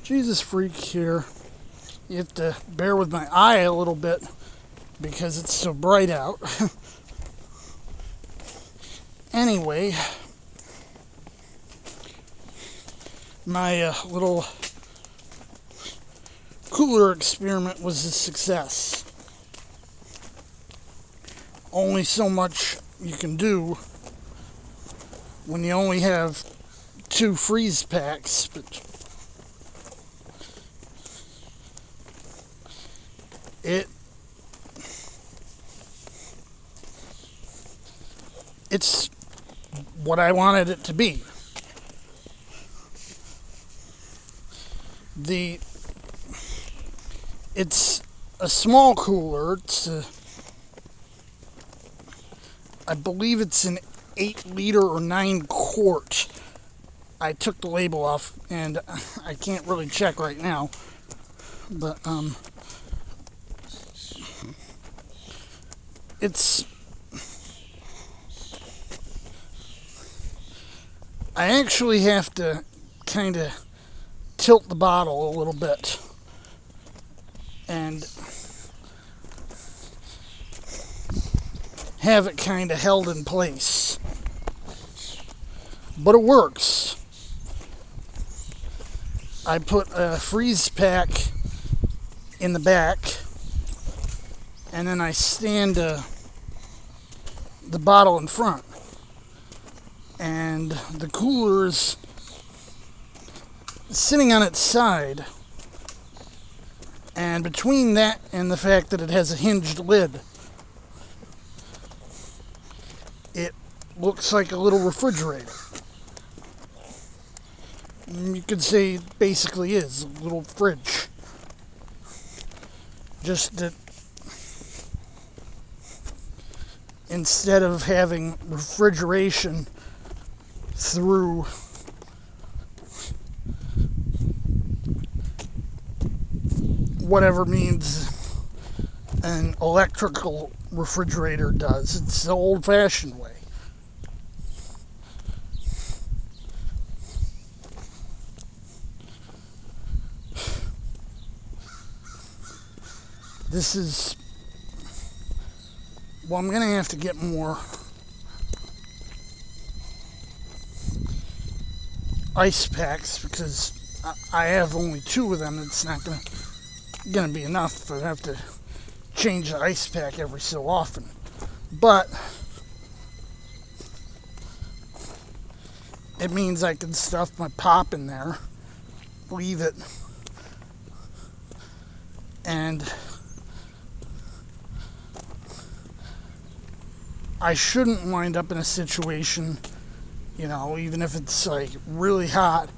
Jesus freak here. You have to bear with my eye a little bit because it's so bright out. Anyway, my little cooler experiment was a success. Only so much you can do when you only have 2 freeze packs, but it's what I wanted it to be. It's a small cooler. I believe it's an 8-liter or 9-quart. I took the label off, and I can't really check right now. But I actually have to kind of tilt the bottle a little bit and have it kind of held in place. But it works. I put a freeze pack in the back, and then I stand the bottle in front. And the cooler is sitting on its side. And between that and the fact that it has a hinged lid, it looks like a little refrigerator. You could say it basically is a little fridge. Just that instead of having refrigeration through whatever means an electrical refrigerator does, it's the old-fashioned way. I'm going to have to get more ice packs because I have only 2 of them. It's not going to be enough. I have to change the ice pack every so often. But it means I can stuff my pop in there, leave it, and I shouldn't wind up in a situation, even if it's like really hot.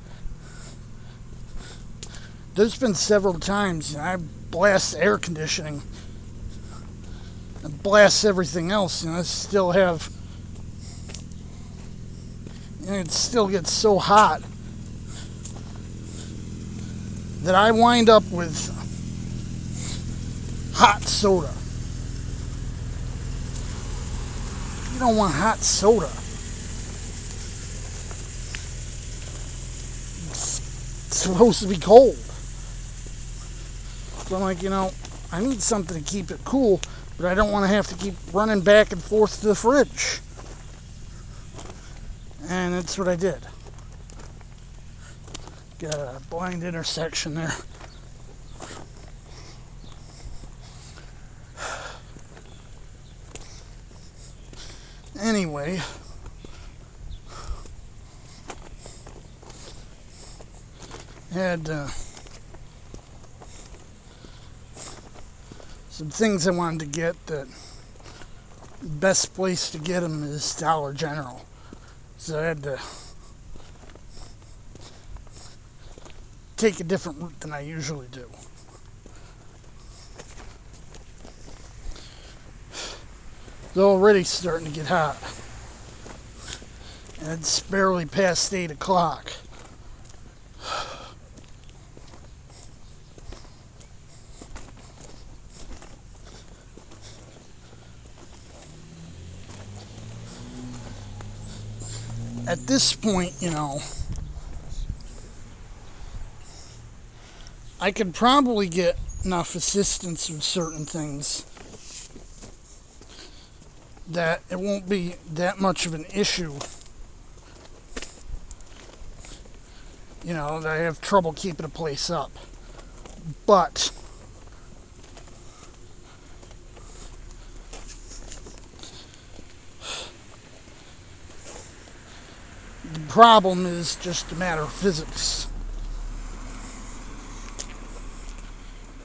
There's been several times I blast air conditioning and blast everything else, I still have, it still gets so hot that I wind up with hot soda. You don't want hot soda. It's supposed to be cold. So I'm like, I need something to keep it cool, but I don't want to have to keep running back and forth to the fridge. And that's what I did. Got a blind intersection there. Anyway, had some things I wanted to get. The best place to get them is Dollar General. So I had to take a different route than I usually do. It's already starting to get hot. And it's barely past 8 o'clock. At this point, I could probably get enough assistance with certain things that it won't be that much of an issue. You know, that I have trouble keeping a place up. But the problem is just a matter of physics.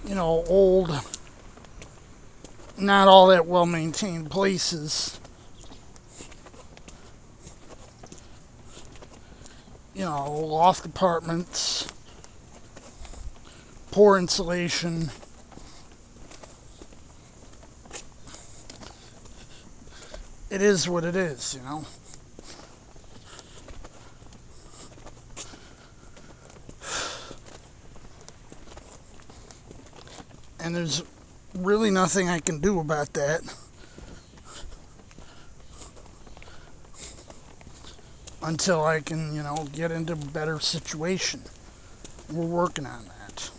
You know, old, not all that well maintained places, you know, loft apartments, poor insulation. It is what it is, you know. And there's really nothing I can do about that. Until I can, you know, get into a better situation. We're working on that.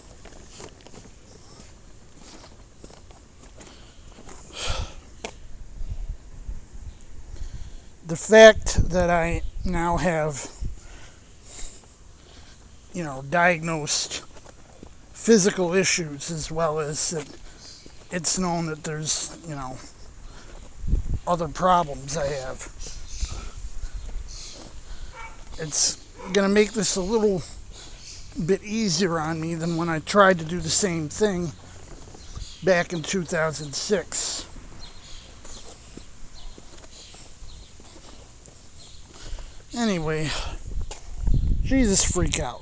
The fact that I now have, you know, diagnosed physical issues, as well as that it's known that there's, you know, other problems I have. It's going to make this a little bit easier on me than when I tried to do the same thing back in 2006. Anyway, Jesus freak out.